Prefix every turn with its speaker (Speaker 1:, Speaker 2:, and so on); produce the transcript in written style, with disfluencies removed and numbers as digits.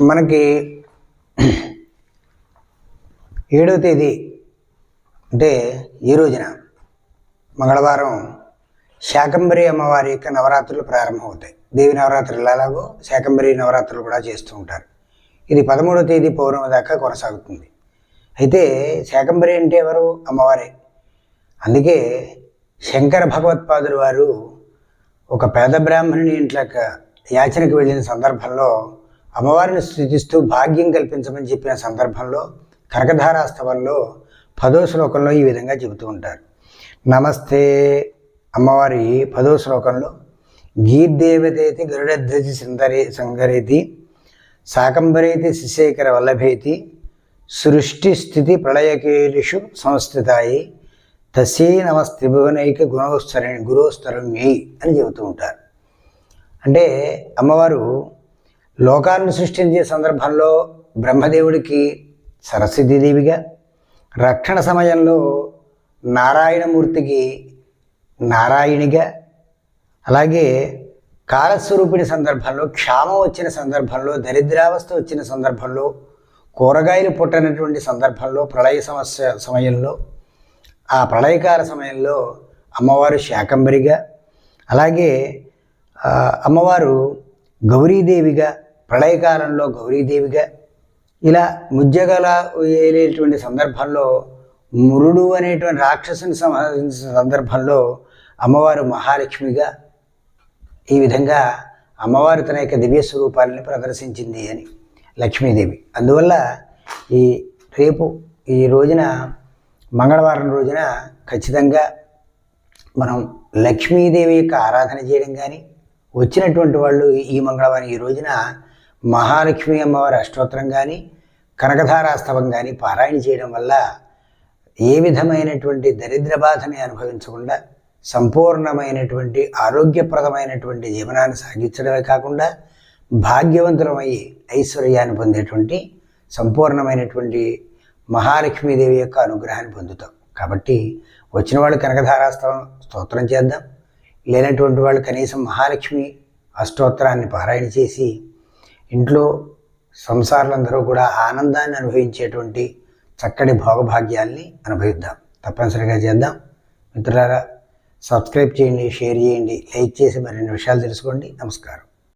Speaker 1: మనకి 7వ తేదీ అంటే ఈ రోజున మంగళవారం శాకంబరి అమ్మవారి యొక్క నవరాత్రులు ప్రారంభమవుతాయి. దేవి నవరాత్రులు ఎలాగో శాకంబరి నవరాత్రులు కూడా చేస్తూ ఉంటారు. ఇది 13వ తేదీ పౌర్ణమి దాకా కొనసాగుతుంది. అయితే శాకంబరి అంటే ఎవరు? అమ్మవారే. అందుకే శంకర భగవత్పాదులు వారు ఒక పేద బ్రాహ్మణుని ఇంట్లోకి యాచనకు వెళ్ళిన సందర్భంలో అమ్మవారిని స్తుతిస్తూ భాగ్యం కల్పించమని చెప్పిన సందర్భంలో కనకధారాస్తవంలో 10వ శ్లోకంలో ఈ విధంగా చెబుతూ ఉంటారు. నమస్తే అమ్మవారి 10వ శ్లోకంలో గీర్దేవతేతి గరుడధ్వజ సంగరేతి శాకంబరేతి శిశేఖర వల్లభేతి సృష్టి స్థితి ప్రళయకేలిషు సంస్థితాయి తస్యై నమస్త్రిభువనైక గురోస్తరణ్యై అని చెబుతూ ఉంటారు. అంటే అమ్మవారు లోకాలను సృష్టించే సందర్భంలో బ్రహ్మదేవుడికి సరస్వతీదేవిగా, రక్షణ సమయంలో నారాయణమూర్తికి నారాయణిగా, అలాగే కాలస్వరూపిణి సందర్భంలో, క్షామం వచ్చిన సందర్భంలో, దరిద్రావస్థ వచ్చిన సందర్భంలో, కూరగాయలు పుట్టనటువంటి సందర్భంలో, ప్రళయ సమయంలో, ఆ ప్రళయకాల సమయంలో అమ్మవారు శాకంబరిగా, అలాగే అమ్మవారు గౌరీదేవిగా, ప్రళయకాలంలో గౌరీదేవిగా, ఇలా ముజ్జగల ఏలేటువంటి సందర్భంలో మురుడు అనేటువంటి రాక్షసుని సంహరించిన సందర్భంలో అమ్మవారు మహాలక్ష్మిగా, ఈ విధంగా అమ్మవారు తన యొక్క దివ్య స్వరూపాలని ప్రదర్శించింది అని లక్ష్మీదేవి. అందువల్ల ఈ రోజున మంగళవారం రోజున ఖచ్చితంగా మనం లక్ష్మీదేవి యొక్క ఆరాధన చేయడం కానీ, వచ్చినటువంటి వాళ్ళు ఈ మంగళవారం ఈ రోజున మహాలక్ష్మి అమ్మవారి అష్టోత్తరం కానీ, కనకధారాస్తవం కానీ పారాయణ చేయడం వల్ల ఏ విధమైనటువంటి దరిద్ర బాధని అనుభవించకుండా సంపూర్ణమైనటువంటి ఆరోగ్యప్రదమైనటువంటి జీవనాన్ని సాగించడమే కాకుండా భాగ్యవంతులమయ్యి ఐశ్వర్యాన్ని పొందేటువంటి సంపూర్ణమైనటువంటి మహాలక్ష్మీదేవి యొక్క అనుగ్రహాన్ని పొందుతాం. కాబట్టి వచ్చిన వాళ్ళు కనకధారాస్తవం స్తోత్రం చేద్దాం, లేనటువంటి వాళ్ళు కనీసం మహాలక్ష్మి అష్టోత్తరాన్ని పారాయణ చేసి ఇంట్లో సంసారులందరూ కూడా ఆనందాన్ని అనుభవించేటువంటి చక్కటి భోగభాగ్యాల్ని అనుభవిద్దాం. తప్పనిసరిగా చేద్దాం. మిత్రులారా, సబ్స్క్రైబ్ చేయండి, షేర్ చేయండి, లైక్ చేసి మరిన్ని విషయాలు తెలుసుకోండి. నమస్కారం.